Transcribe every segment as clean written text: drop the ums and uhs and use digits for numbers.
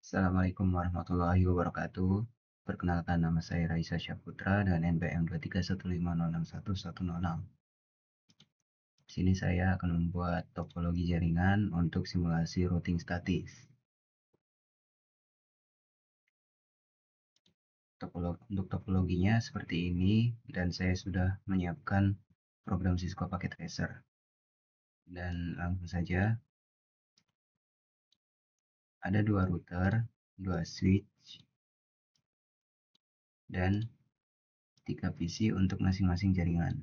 Assalamualaikum warahmatullahi wabarakatuh. Perkenalkan, nama saya Raisa Syahputra dan NPM 231506110. Di sini saya akan membuat topologi jaringan untuk simulasi routing statis. Untuk topologinya seperti ini, dan saya sudah menyiapkan program Cisco Packet Tracer. Dan langsung saja, ada dua router, dua switch, dan 3 PC untuk masing-masing jaringan.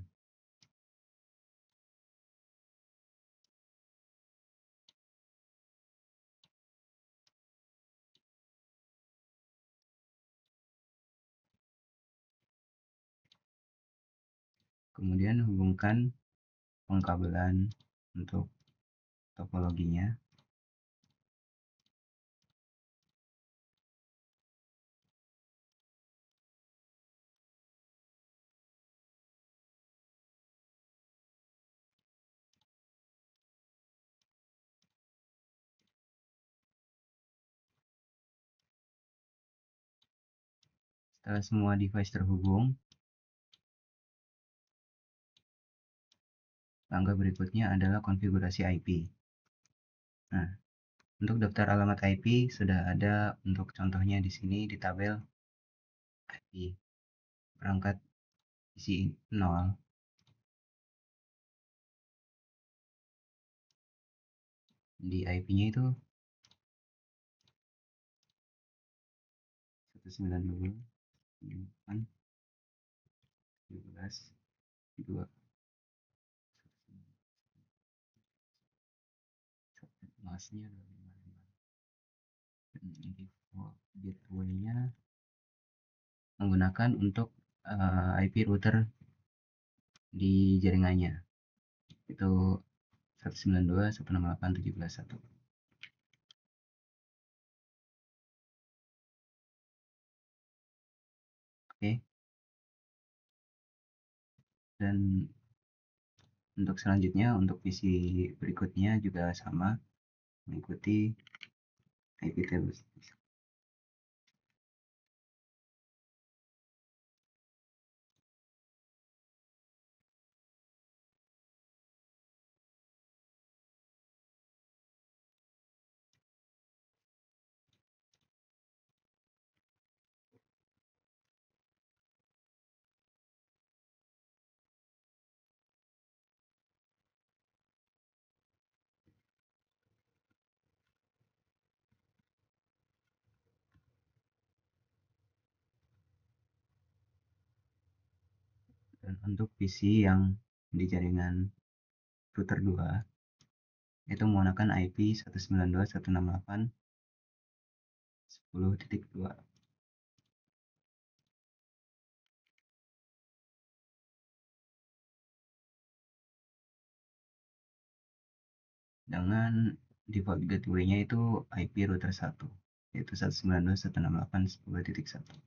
Kemudian hubungkan pengkabelan untuk topologinya. Setelah semua device terhubung, langkah berikutnya adalah konfigurasi IP. Nah, untuk daftar alamat IP sudah ada untuk contohnya di sini di tabel IP. Perangkat isi 0 di IP-nya itu 192.17.2 masnya 255. Default gateway-nya menggunakan untuk IP router di jaringannya, itu 192.168.17.1. Oke. Dan untuk selanjutnya, untuk PC berikutnya juga sama, mengikuti IP table. Dan untuk PC yang di jaringan router 2 itu menggunakan IP 192.168.10.2 dengan default gateway-nya itu IP router 1, yaitu 192.168.10.1.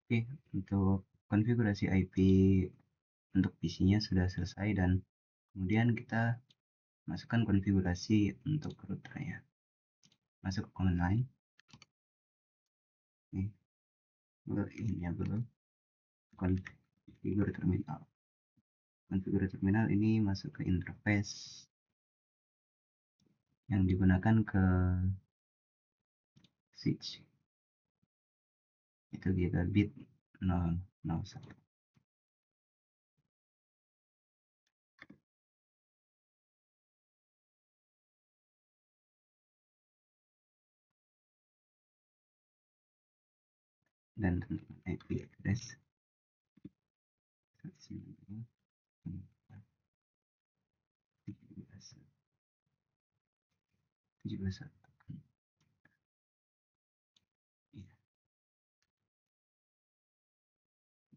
Oke, untuk konfigurasi IP untuk PC-nya sudah selesai, dan kemudian kita masukkan konfigurasi untuk routernya. Masuk ke command line. Nih, enable configure terminal. Konfigurasi terminal ini masuk ke interface yang digunakan ke switch, itu gigabit 001. dan tentukan IP address 192.17.1.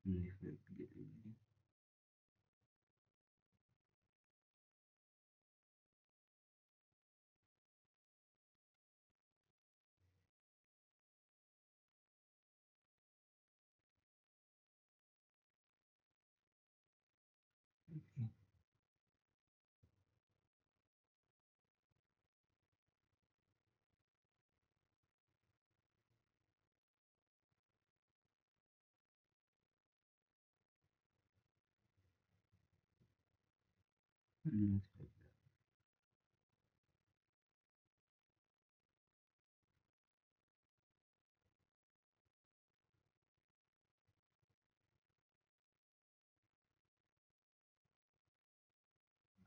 Iya, level 3.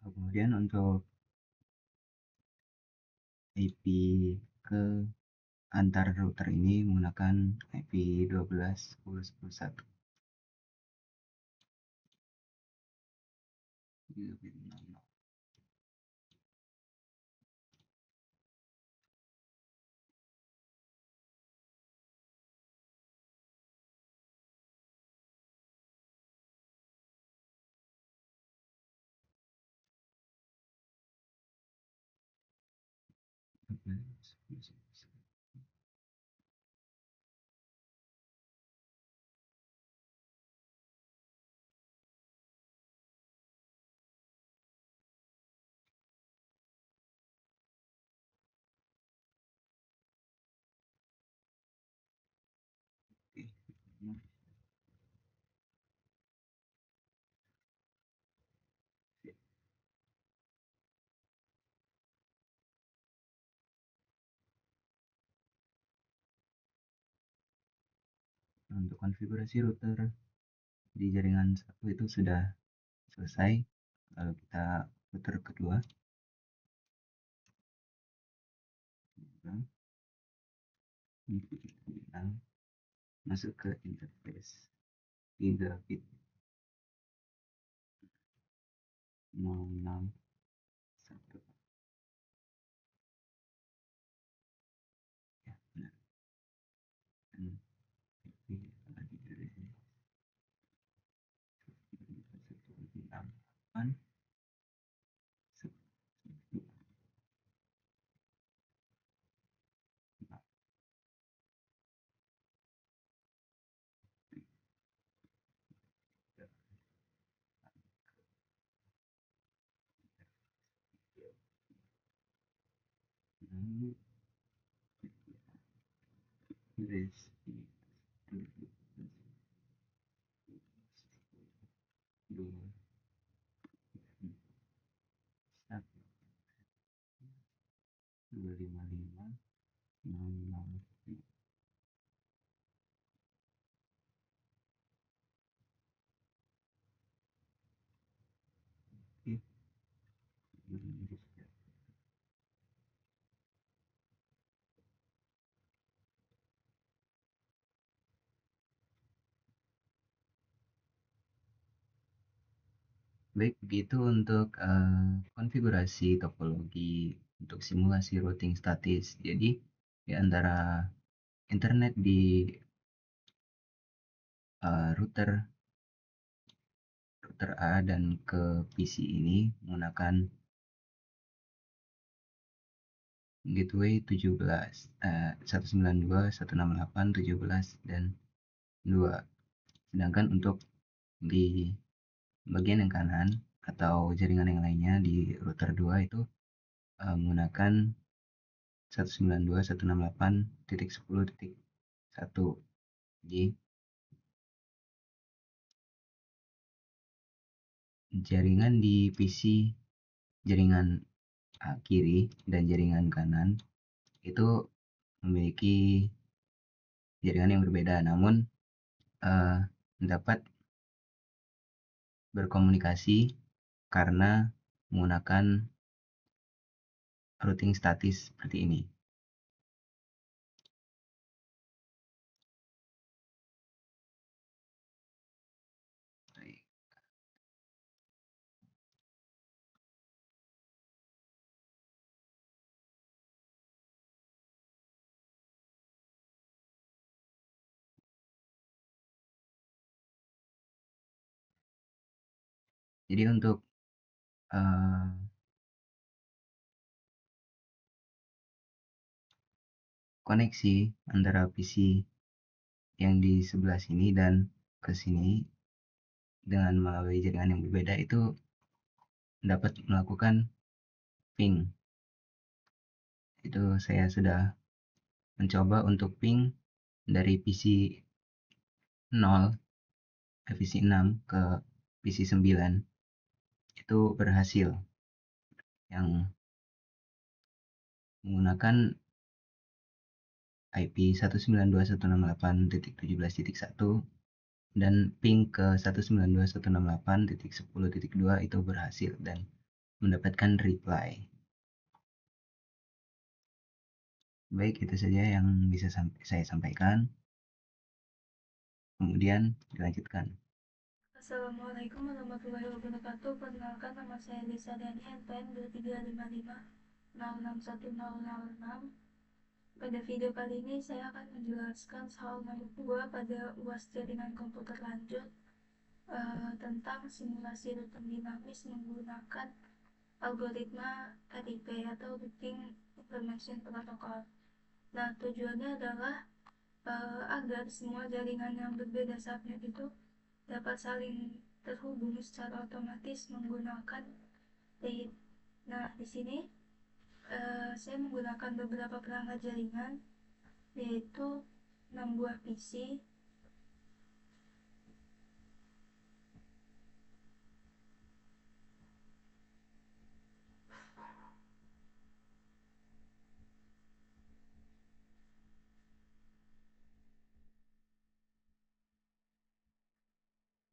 Kemudian untuk IP ke antar router ini menggunakan IP 12.10.10.1. Untuk konfigurasi router di jaringan satu itu sudah selesai. Lalu kita router kedua, masuk ke interface 3 bit 061. Ya, benar. Dan lagi dari 168. Dua lima lima nol nol. Baik, begitu untuk konfigurasi topologi untuk simulasi routing statis. Jadi, di antara internet di router A dan ke PC ini menggunakan gateway 17, 192.168.17 dan 2. Sedangkan untuk di bagian yang kanan atau jaringan yang lainnya di router 2 itu menggunakan 192.168.10.1. Jadi jaringan di PC, jaringan kiri dan jaringan kanan itu memiliki jaringan yang berbeda, namun dapat berkomunikasi karena menggunakan routing statis seperti ini. Jadi untuk koneksi antara PC yang di sebelah sini dan ke sini dengan melalui jaringan yang berbeda itu dapat melakukan ping. Itu saya sudah mencoba untuk ping dari PC 0 PC 6 ke PC 9 itu berhasil, yang menggunakan IP 192.168.17.1 dan ping ke 192.168.10.2 itu berhasil dan mendapatkan reply. Baik, itu saja yang bisa saya sampaikan. Kemudian dilanjutkan. Assalamualaikum warahmatullahi wabarakatuh. Perkenalkan, nama saya Lisa Dani, NPM 2355061006. Pada video kali ini saya akan menjelaskan soal nomor 2 pada UAS jaringan komputer lanjut tentang simulasi routing dinamis menggunakan algoritma RIP atau Routing Information Protocol. Nah, tujuannya adalah agar semua jaringan yang berbeda subnet itu dapat saling terhubung secara otomatis menggunakan RAID. Nah, di sini saya menggunakan beberapa perangkat jaringan, yaitu 6 buah PC,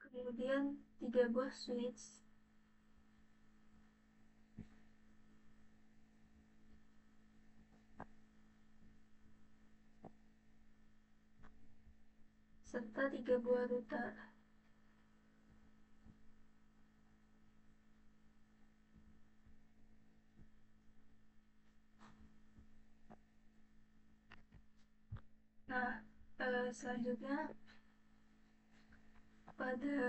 kemudian 3 buah switch, serta 3 buah router. Nah, selanjutnya pada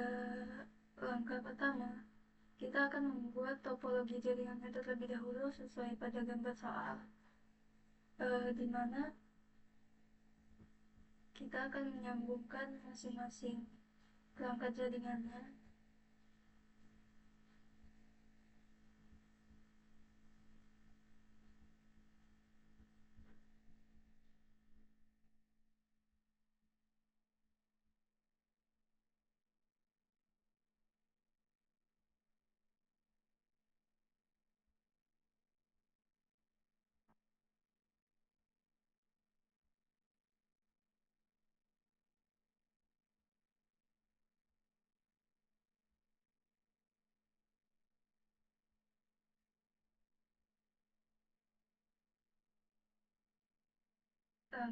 langkah pertama kita akan membuat topologi jaringannya terlebih dahulu sesuai pada gambar soal, di mana kita akan menyambungkan masing-masing perangkat jaringannya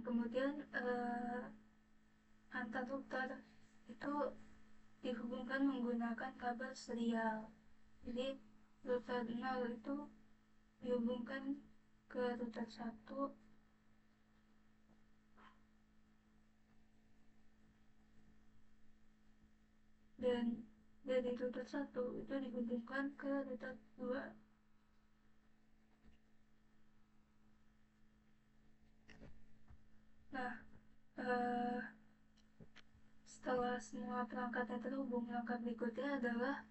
kemudian antar router itu dihubungkan menggunakan kabel serial. Jadi router 0 itu dihubungkan ke router 1, dan dari router 1 itu dihubungkan ke router 2. Nah, setelah semua perangkatnya terhubung, langkah berikutnya adalah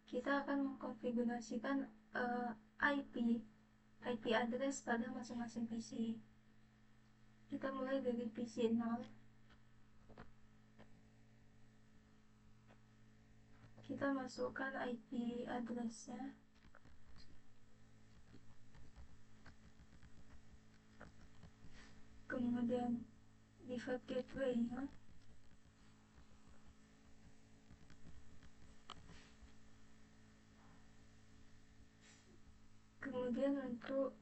kita akan mengkonfigurasikan IP address pada masing-masing PC. Kita mulai dari PC 0. Kita masukkan IP addressnya, kemudian default gateway-nya, kemudian untuk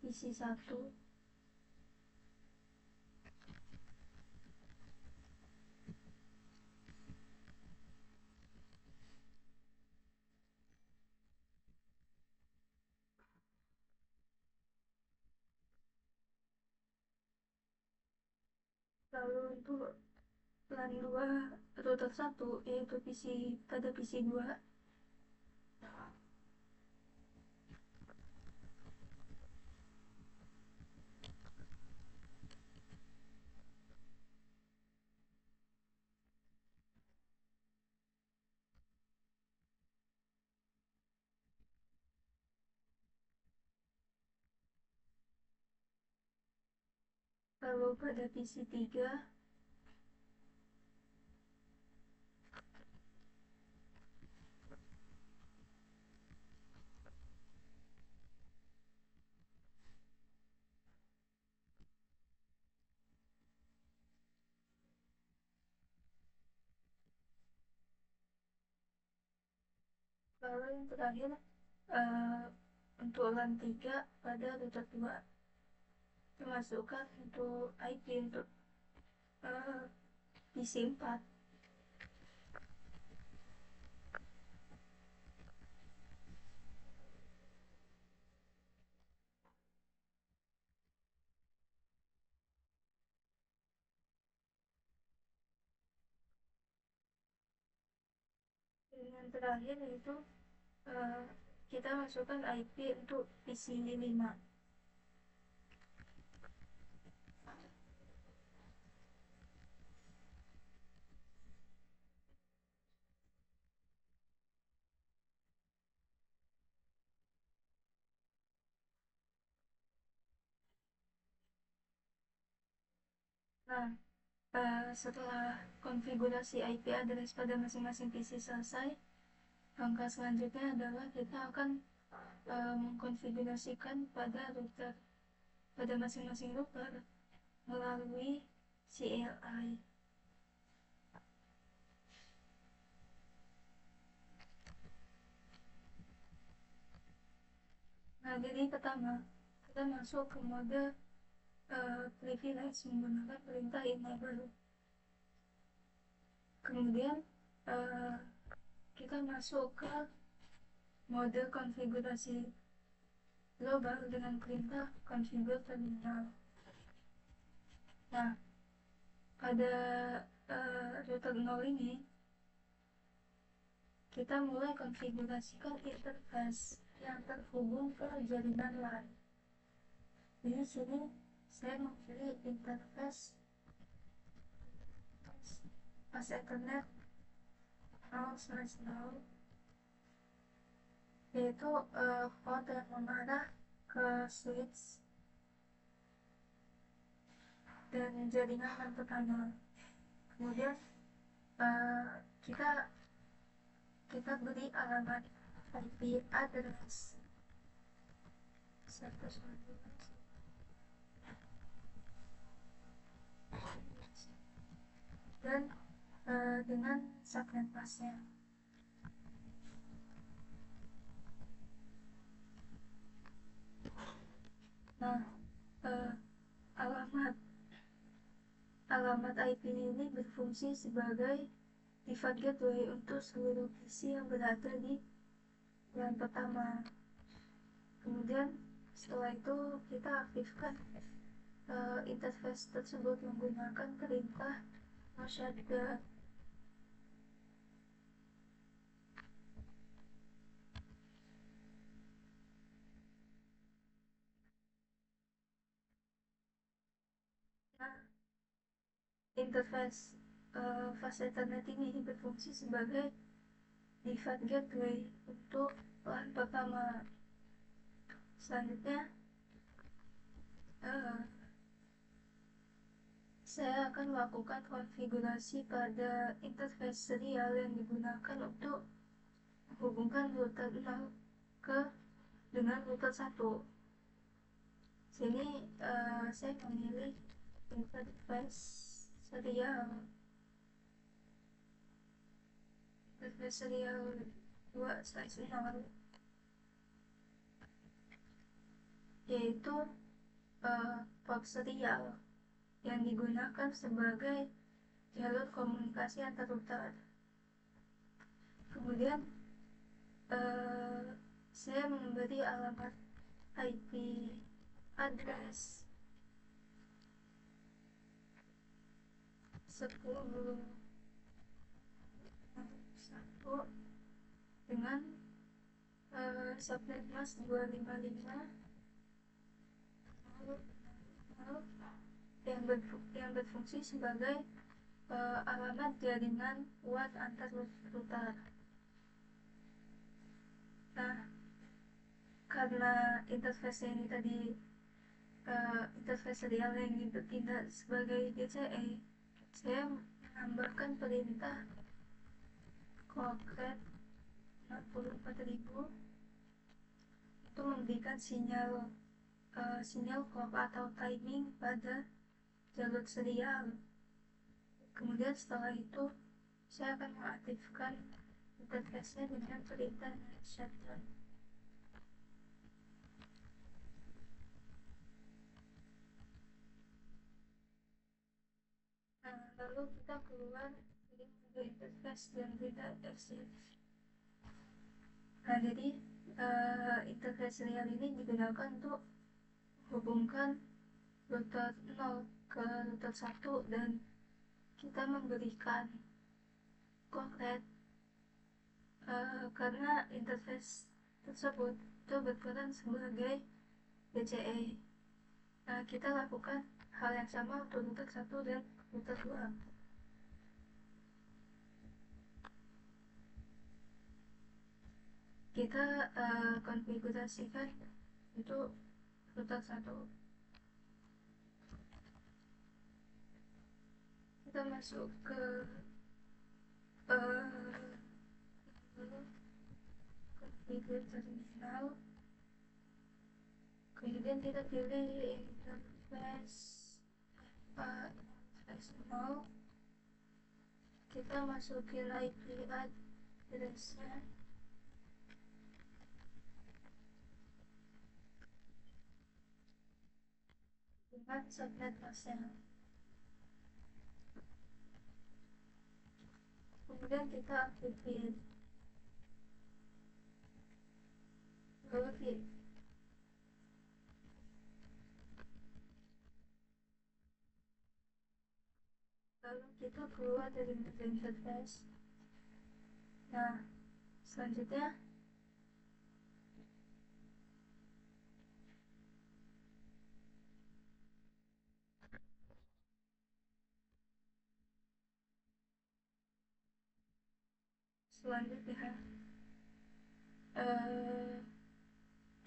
PC 1, lalu untuk LAN 2 router 1 yaitu pada PC 2. Lalu pada PC 3 lalu yang terakhir untuk LAN 3 pada router 2 dimasukkan untuk IP untuk PC 4. Dan yang terakhir yaitu kita masukkan IP untuk PC 5. Nah, setelah konfigurasi IP address pada masing-masing PC selesai, langkah selanjutnya adalah kita akan mengkonfigurasikan pada masing-masing router melalui CLI. Nah, jadi pertama kita masuk ke mode privilege menggunakan perintah enable. Kemudian kita masuk ke mode konfigurasi global dengan perintah configure terminal. Nah, pada router 0 ini kita mulai konfigurasikan interface yang terhubung ke jaringan LAN. Di sini saya memilih interface pas Ethernet 0/0, yaitu port yang mengarah ke switch dan jaringan LAN pertama. Kemudian kita beri alamat IP address 192 dan dengan segmentasinya. Nah, alamat IP ini berfungsi sebagai default gateway untuk seluruh PC yang berada di LAN pertama. Kemudian setelah itu kita aktifkan interface tersebut menggunakan perintah no shutdown. Nah, interface fast Ethernet ini berfungsi sebagai default gateway untuk LAN pertama. Selanjutnya saya akan melakukan konfigurasi pada interface serial yang digunakan untuk menghubungkan router 0 dengan router 1. Sini saya memilih interface serial 2/0, yaitu port serial yang digunakan sebagai jalur komunikasi antar router. Kemudian saya memberi alamat IP address 10 1 dengan subnet mas 255 yang berfungsi sebagai alamat jaringan WAN antar router. Nah, karena interface ini tadi interface serial yang tidak sebagai DCE, saya menambahkan perintah clockret 64.000 untuk memberikan sinyal clock atau timing pada jalur serial. Kemudian setelah itu saya akan mengaktifkan interface-nya dengan perintah shutdown. Nah, lalu kita keluar dari mode interface dan kita exit. Nah, jadi interface serial ini digunakan untuk menghubungkan router 0 ke router 1 dan kita memberikan clockret karena interface tersebut itu berperan sebagai DCE. Nah, kita lakukan hal yang sama untuk router 1 dan router 2. Kita konfigurasikan untuk router 1. Kita masuk ke configure terminal, kemudian kita pilih interface 0, kita masukin IP address-nya dengan subnet mask-nya. Kemudian kita aktifin, lalu kita keluar dari mode interface. Nah, selanjutnya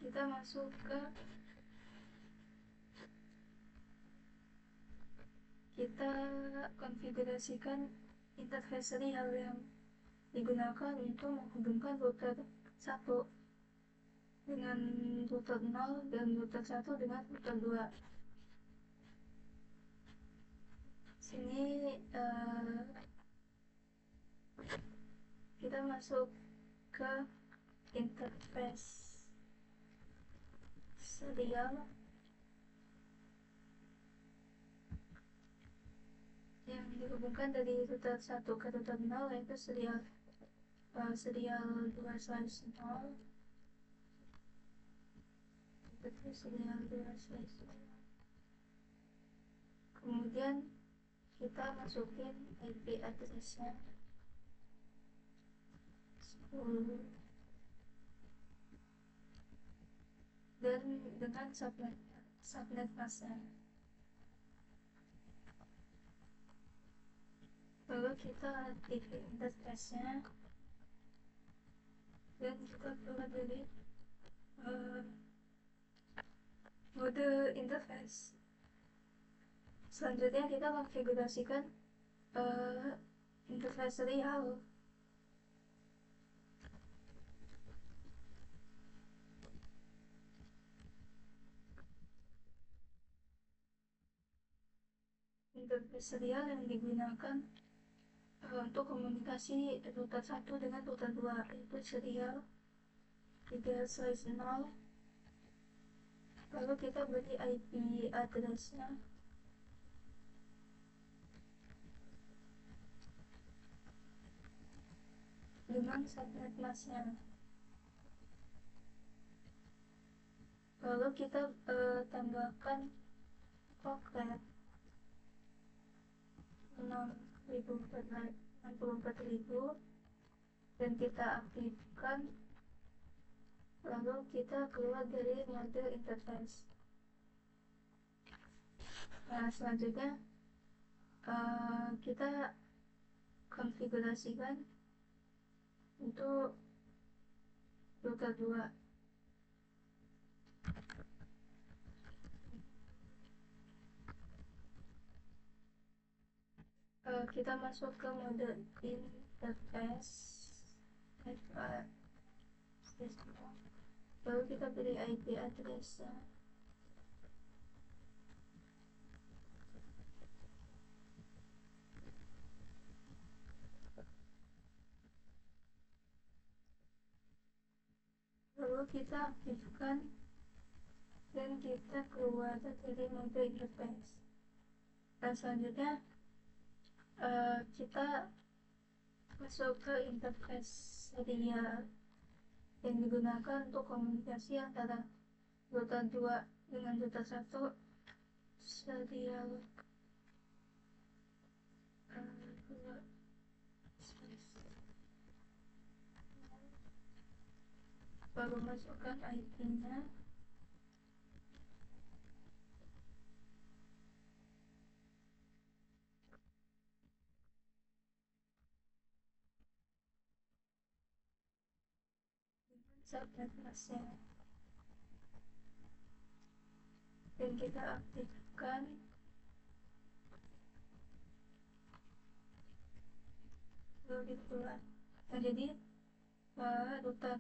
kita masuk ke kita konfigurasikan interface serial yang digunakan untuk menghubungkan router 1 dengan router 0 dan router 1 dengan router 2. Sini kita masuk ke interface serial yang dihubungkan dari router 1 ke router 0, yaitu serial 2/0, itu serial 2/0. Kemudian kita masukin IP address-nya 10 dan dengan subnet mask-nya. Lalu kita aktifin interface-nya dan kita keluar dari mode interface. Selanjutnya kita konfigurasikan interface serial. Interface serial yang digunakan untuk komunikasi router 1 dengan router 2, yaitu serial 3/0. Lalu kita beri IP address-nya dengan subnet mask-nya. Lalu kita tambahkan clockret 64.000 dan kita aktifkan, lalu kita keluar dari mode interface. Nah, selanjutnya kita konfigurasikan untuk router 2. Kita masuk ke mode interface, lalu kita pilih IP address. Lalu kita aktifkan dan kita keluar dari mode interface. Dan selanjutnya kita masuk ke interface serial yang digunakan untuk komunikasi antara router 2 dengan router 1 serial baru masukkan IP-nya. Subnet masnya dan kita aktifkan, lalu keluar. Nah, jadi router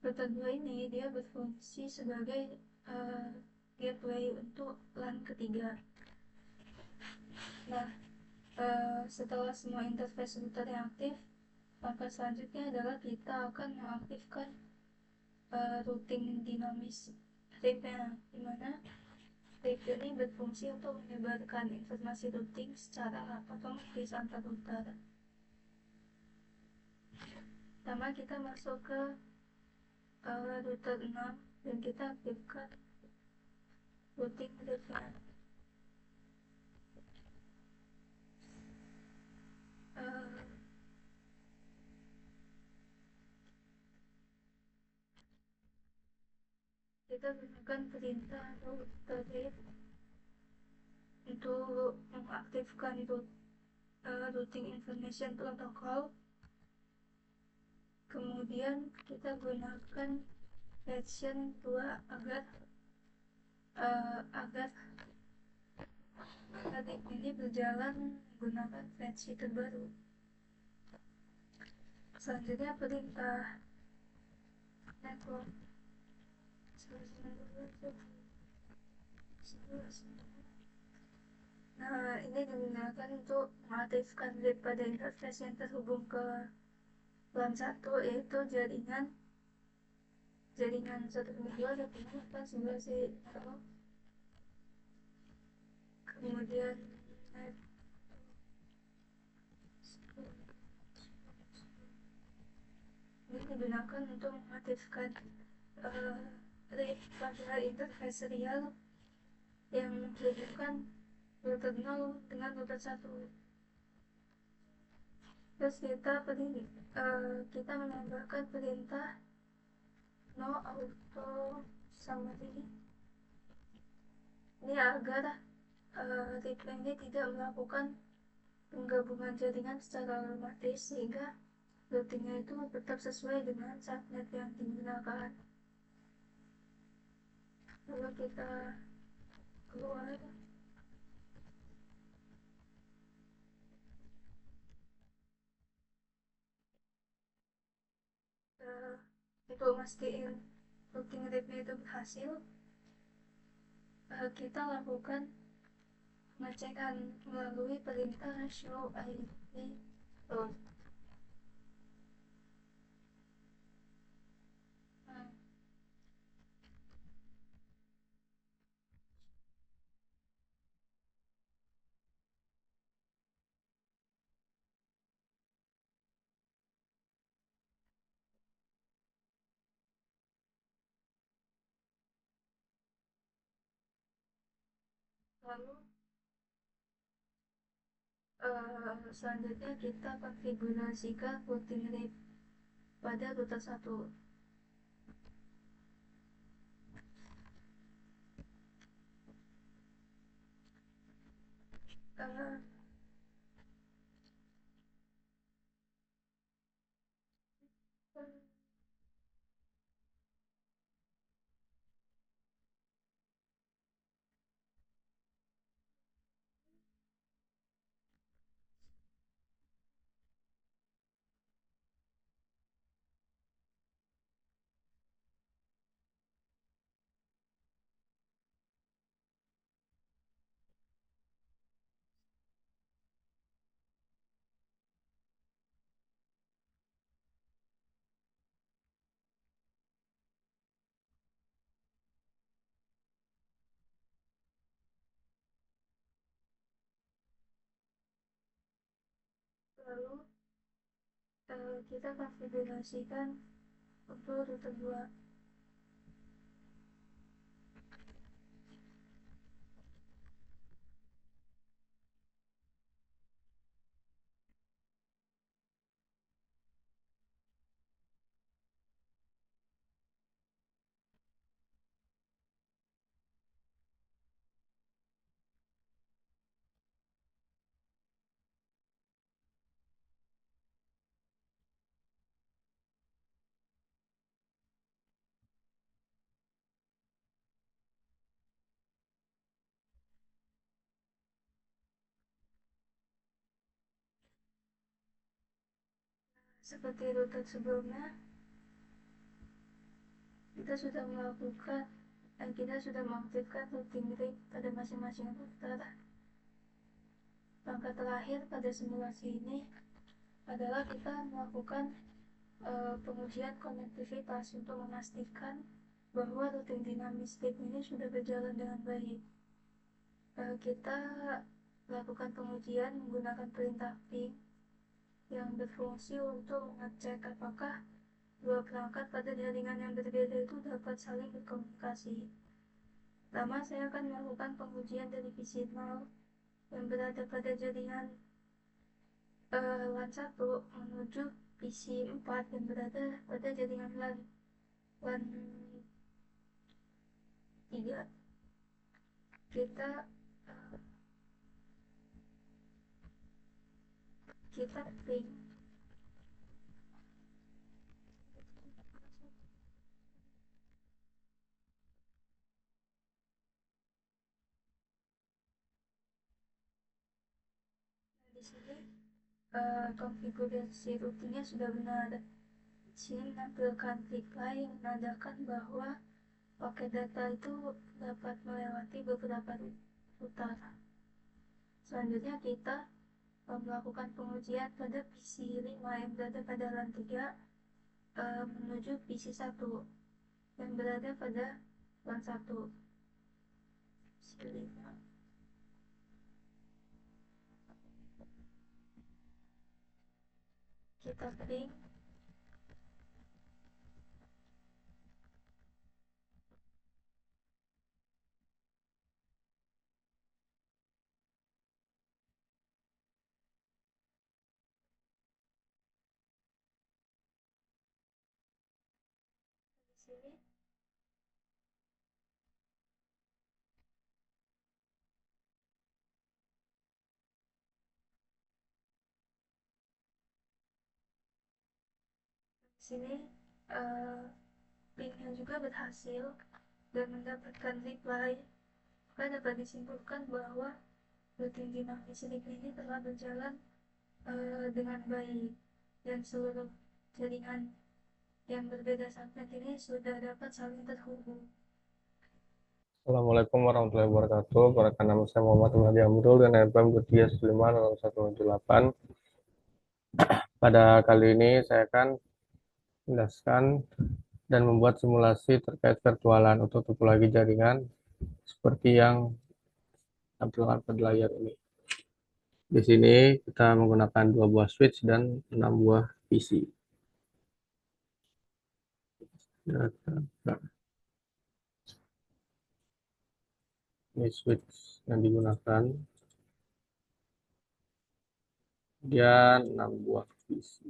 2 ini dia berfungsi sebagai gateway untuk LAN ketiga. Nah, setelah semua interface router yang aktif, langkah selanjutnya adalah kita akan mengaktifkan routing dinamis RIP-nya, dimana RIP ini berfungsi untuk menyebarkan informasi routing secara otomatis antar router. Pertama kita masuk ke router 6 dan kita aktifkan routing RIP-nya. Kita gunakan perintah router RIP untuk mengaktifkan routing information protocol. Kemudian kita gunakan version 2 agar RIP ini berjalan menggunakan versi terbaru. Selanjutnya perintah network. Nah, ini digunakan untuk mengaktifkan RIP pada interface yang terhubung ke LAN 1, yaitu jaringan 1.2.1.11. Kemudian ini digunakan untuk mengaktifkan RIP pada interface serial yang menghubungkan router 0 dengan router 1. Terus kita menambahkan perintah no auto summary ini agar RIP ini tidak melakukan penggabungan jaringan secara otomatis, sehingga routingnya itu tetap sesuai dengan subnet yang digunakan. Lalu kita keluar. Untuk mastiin routing RIP-nya itu berhasil, kita lakukan pengecekan melalui perintah show IP load. Lalu Selanjutnya kita konfigurasikan routing rate pada router 1. Uh, Lalu kita konfigurasikan untuk router 2. Seperti router sebelumnya, kita sudah mengaktifkan routing rate pada masing-masing router. Langkah terakhir pada simulasi ini adalah kita melakukan pengujian konektivitas untuk memastikan bahwa routing dinamis tape ini sudah berjalan dengan baik. Kita lakukan pengujian menggunakan perintah ping yang berfungsi untuk mengecek apakah dua perangkat pada jaringan yang berbeda itu dapat saling berkomunikasi. Pertama, saya akan melakukan pengujian dari PC 0 yang berada pada jaringan LAN 1 menuju PC 4 yang berada pada jaringan LAN 3. Kita kita ping di sini konfigurasi routingnya sudah benar. Di sini menampilkan reply yang menandakan bahwa paket data itu dapat melewati beberapa router. Selanjutnya kita melakukan pengujian pada PC 5 yang berada pada LAN 3 menuju PC 1 yang berada pada LAN 1. PC 5. Kita ping di sini. Di sini pingnya juga berhasil dan mendapatkan reply. Maka dapat disimpulkan bahwa routing dinamis listrik ini telah berjalan dengan baik dan seluruh jaringan yang berbeda segmen ini sudah dapat saling terhubung. Assalamualaikum warahmatullahi wabarakatuh. Perkenalkan, nama saya Muhammad Hadi Amrul dan NPM Kutia 178. Pada kali ini saya akan menjelaskan dan membuat simulasi terkait virtualan untuk topologi jaringan seperti yang tampilkan pada layar ini. Di sini kita menggunakan 2 buah switch dan 6 buah PC. Ini switch yang digunakan. kemudian 6 buah PC.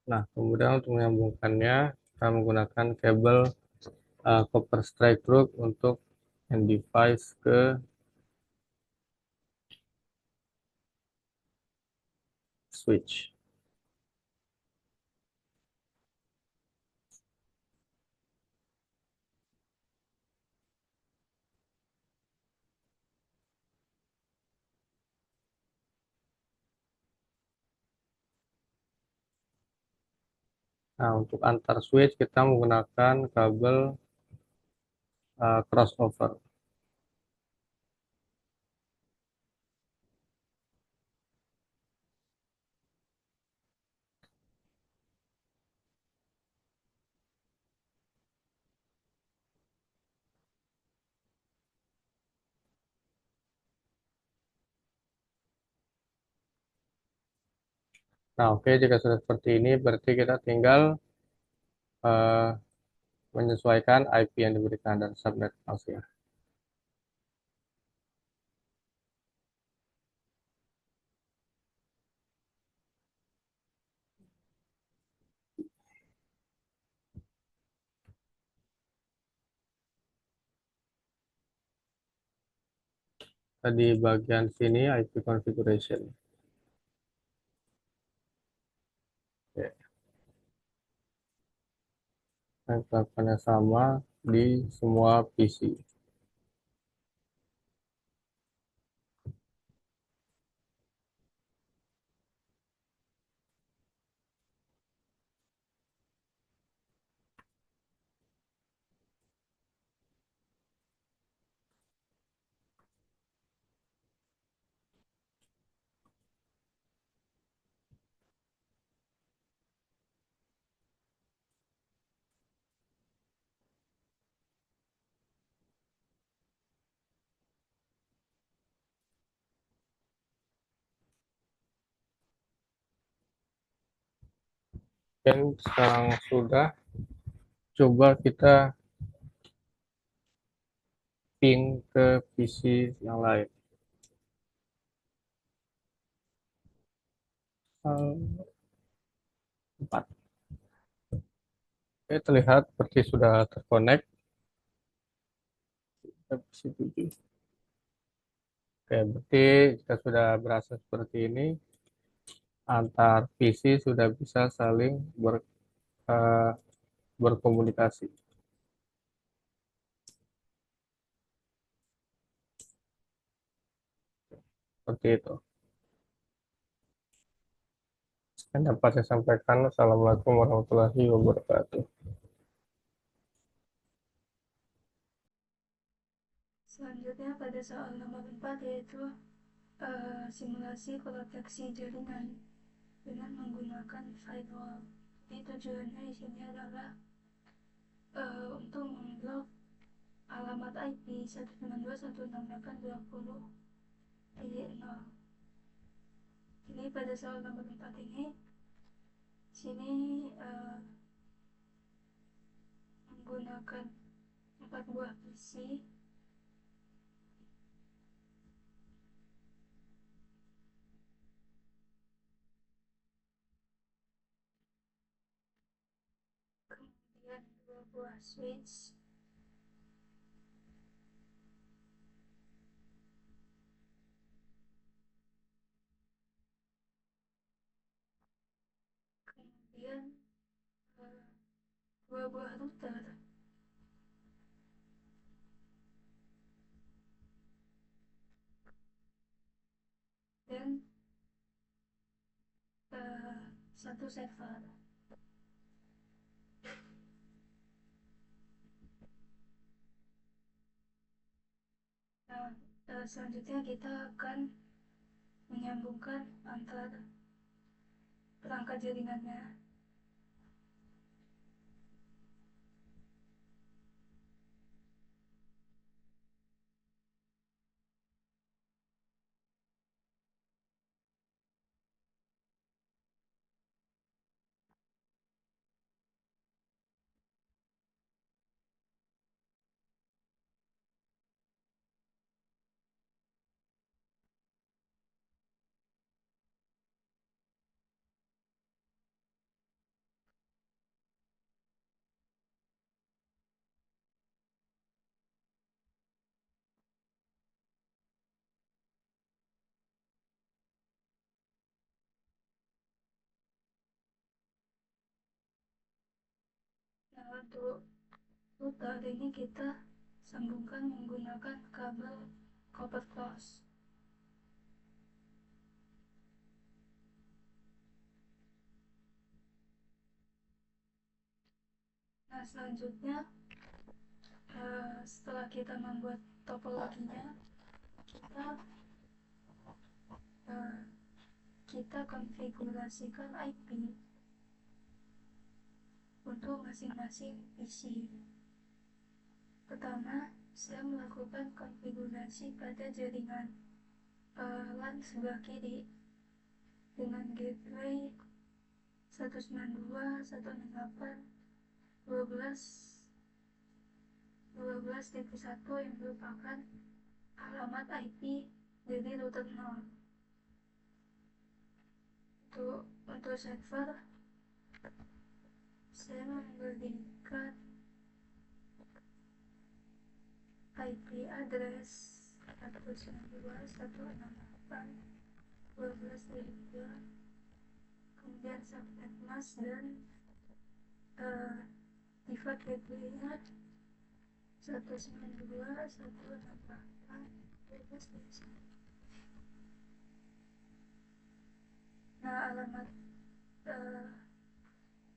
Nah, kemudian untuk menyambungkannya, kita menggunakan kabel copper strike root untuk end device ke switch. Nah, untuk antar switch kita menggunakan kabel crossover. Nah, oke, jika sudah seperti ini, berarti kita tinggal menyesuaikan IP yang diberikan dan subnet masknya. Di bagian sini IP configuration. Oke. Lakukannya sama di semua PC. Dan sekarang sudah, coba kita ping ke PC yang lain. 4. Oke, terlihat seperti sudah terkonek. PC 7. Oke, berarti jika sudah berasa seperti ini, antar PC sudah bisa saling berkomunikasi. Seperti itu. Yang dapat saya sampaikan. Assalamualaikum warahmatullahi wabarakatuh. Selanjutnya pada soal nomor 4 yaitu simulasi proteksi jaringan dengan menggunakan firewall. Jadi tujuannya di sini adalah untuk memblok alamat IP 192.168.20.0. Jadi pada soal nomor 4 ini sini menggunakan 4 buah PC kemudian 2 buah switch kemudian 2 buah router dan 1 server. Nah, Selanjutnya kita akan menyambungkan antara perangkat jaringannya. Nah, untuk router ini kita sambungkan menggunakan kabel copper cross. Nah, selanjutnya setelah kita membuat topologinya, kita konfigurasikan IP untuk masing-masing PC. Pertama, saya melakukan konfigurasi pada jaringan LAN sebelah kiri dengan gateway 192.168.12.1 yang merupakan alamat IP dari router 0. Untuk server, saya memberikan IP address 192.168.12.2, kemudian subnet mask dan default gateway-nya 192.168.12.1. Nah,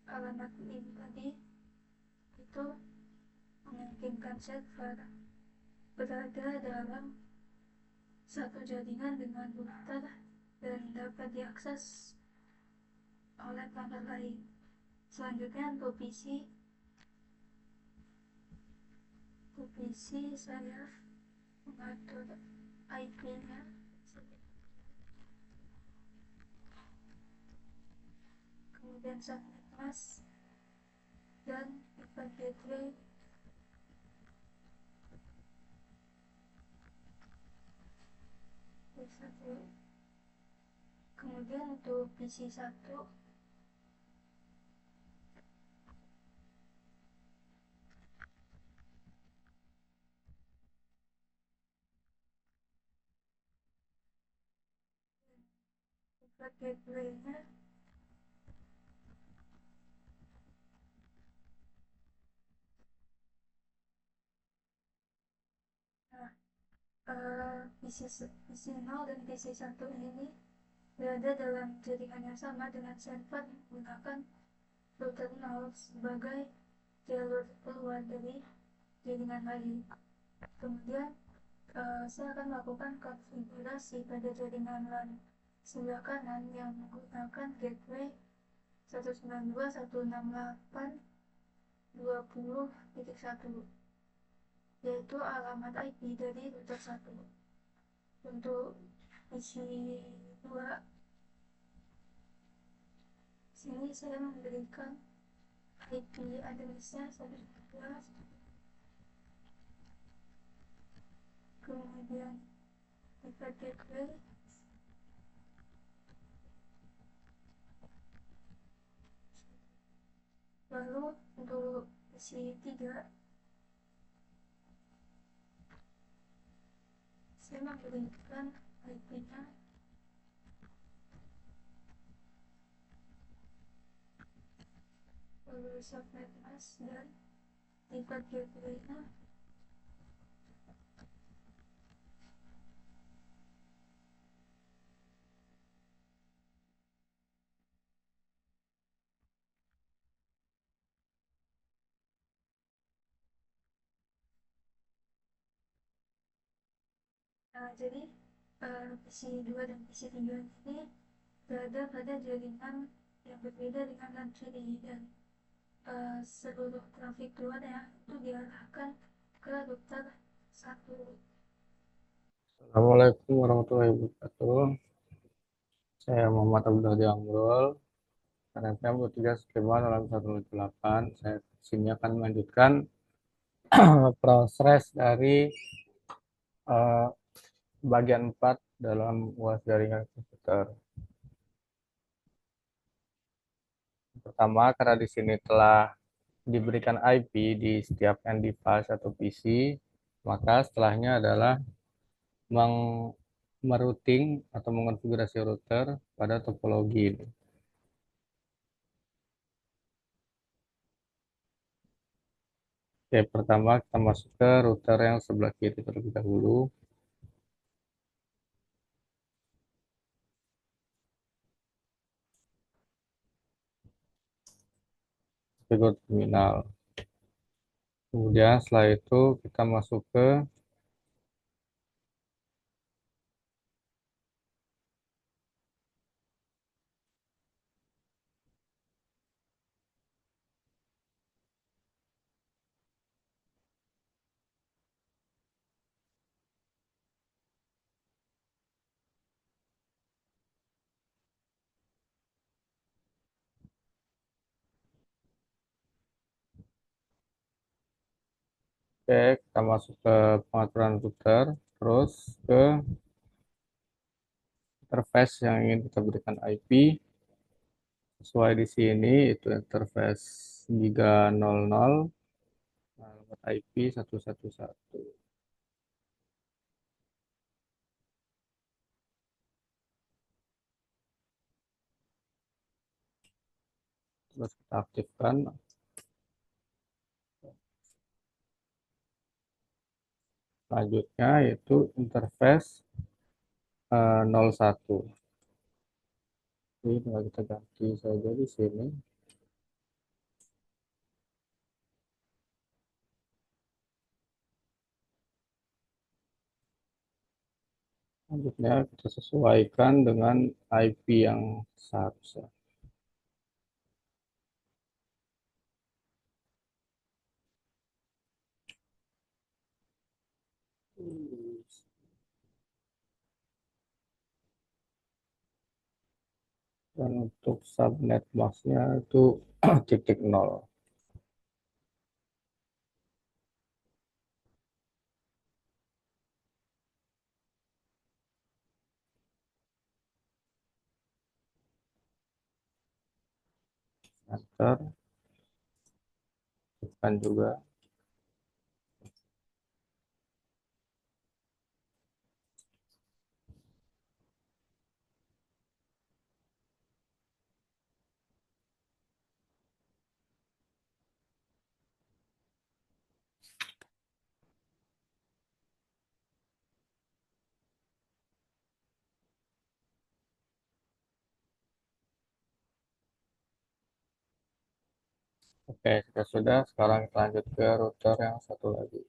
alamat ini tadi itu memungkinkan server berada dalam satu jaringan dengan router dan dapat diakses oleh pelanggan lain. Selanjutnya untuk PC saya mengatur IP-nya kemudian subnet mask dan default gateway satu. Kemudian untuk PC 1 default gateway-nya PC 0 dan PC 1 ini berada dalam jaringan yang sama dengan server menggunakan router 0 sebagai jalur keluar dari jaringan lain. Kemudian saya akan melakukan konfigurasi pada jaringan LAN sebelah kanan yang menggunakan gateway 192.168.20.1, yaitu alamat IP dari router 1. Untuk PC 2 sini saya memberikan IP address-nya 112, kemudian default gateway lalu untuk PC 3 saya memberikan IP-nya lalu subnet mask dan default gateway-nya Jadi PC 2 dan PC 3 ini berada pada jaringan yang berbeda dengan LAN 3 dan seluruh trafik keluarnya itu diarahkan ke router satu. Assalamualaikum warahmatullahi wabarakatuh. Saya Muhammad Abdullah Jamrul, NFM 3 dalam 108. Saya sini akan melanjutkan proses dari uh, bagian 4 dalam UAS jaringan komputer. Pertama, karena di sini telah diberikan IP di setiap end device atau PC, maka setelahnya adalah merouting atau mengonfigurasi router pada topologi ini. Oke, pertama kita masuk ke router yang sebelah kiri terlebih dahulu. Figur terminal. Kemudian setelah itu kita masuk ke Oke, kita masuk ke pengaturan router, terus ke interface yang ingin kita berikan IP. Sesuai di sini itu interface Giga 00, alamat IP 111. Terus kita aktifkan. Selanjutnya yaitu interface 01. Ini tinggal kita ganti saja di sini. Selanjutnya kita sesuaikan dengan IP yang seharusnya. Dan untuk subnet masknya itu titik nol. Enter, tekan juga. Oke, jika sudah, sekarang kita lanjut ke router yang satu lagi.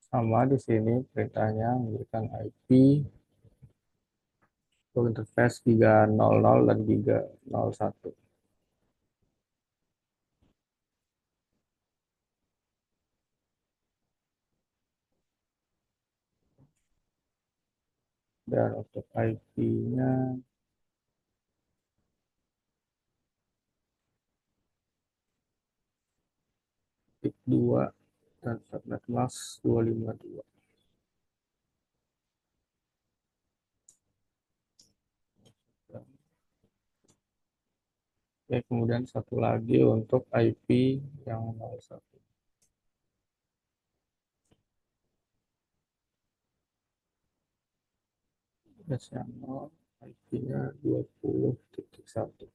Sama di sini perintahnya memberikan IP untuk interface Giga 00 dan Giga 01. Dan untuk IP-nya titik 2 dan subnet mask 252. Oke, kemudian satu lagi untuk IP yang 01. Yang 0, IP-nya 20.1.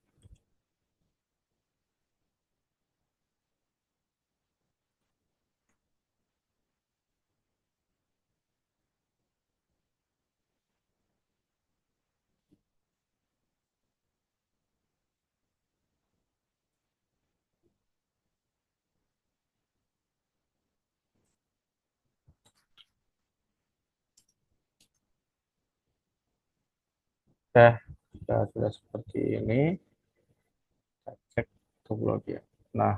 Oke, sudah seperti ini. Kita cek untuk blokir. Nah,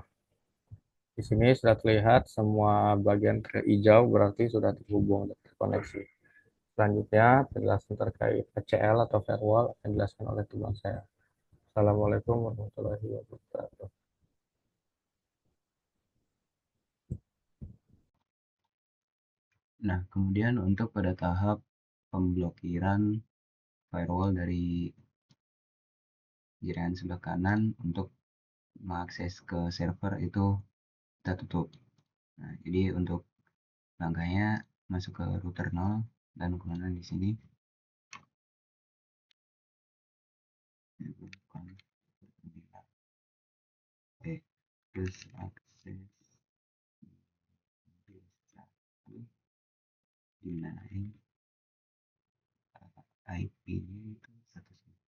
di sini sudah terlihat semua bagian hijau berarti sudah terhubung dan terkoneksi. Selanjutnya, penjelasan terkait PCL atau firewall akan dijelaskan oleh teman saya. Assalamualaikum warahmatullahi wabarakatuh. Nah, kemudian untuk pada tahap pemblokiran firewall dari jaringan sebelah kanan untuk mengakses ke server itu kita tutup. Nah, jadi untuk langkahnya masuk ke router 0 dan kemudian di sini terus akses dinaik IP-nya itu 198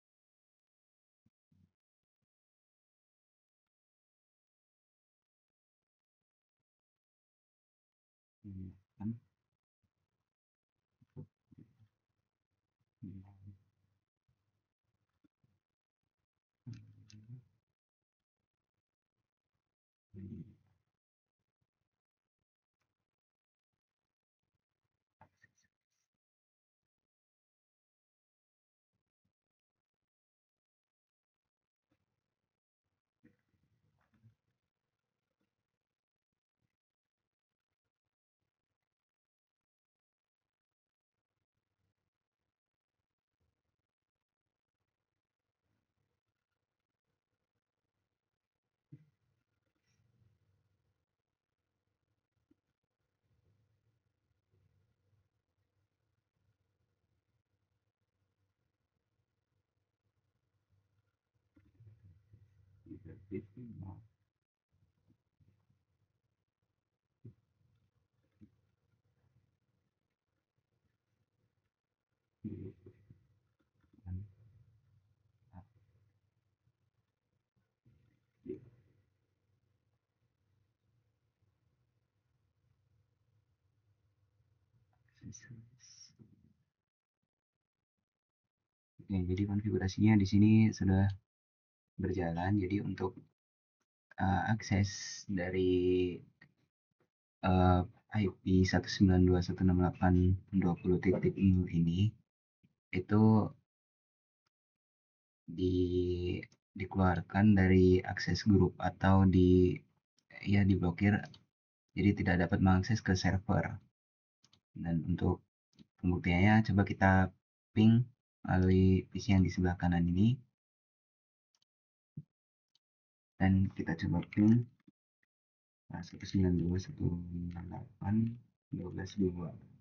Oke, jadi konfigurasinya di sini sudah berjalan. Jadi untuk akses dari IP 192.168.20.0 ini itu dikeluarkan dari akses grup atau diblokir, jadi tidak dapat mengakses ke server. Dan untuk pembuktiannya coba kita ping melalui PC yang di sebelah kanan ini, dan kita coba ping 192.168.12.2.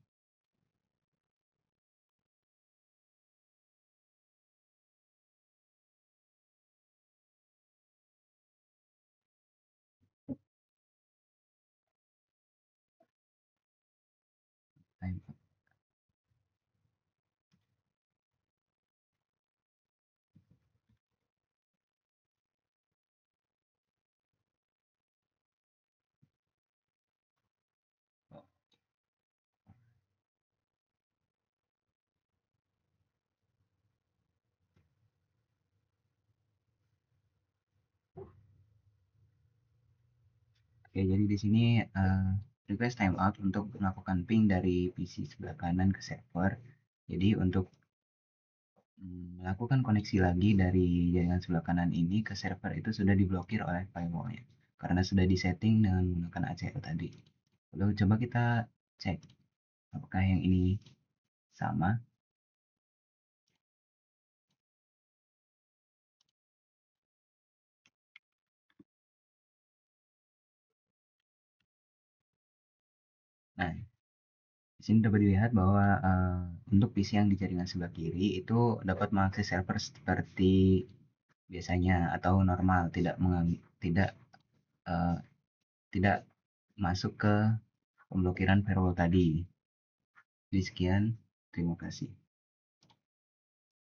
Oke, jadi di sini request timeout untuk melakukan ping dari PC sebelah kanan ke server. Jadi untuk melakukan koneksi lagi dari jaringan sebelah kanan ini ke server itu sudah diblokir oleh firewallnya karena sudah disetting dengan menggunakan ACL tadi. Lalu coba kita cek apakah yang ini sama. Nah, di sini dapat dilihat bahwa untuk PC yang di jaringan sebelah kiri itu dapat mengakses server seperti biasanya atau normal, tidak eh, tidak masuk ke pemblokiran firewall tadi. Jadi sekian, terima kasih.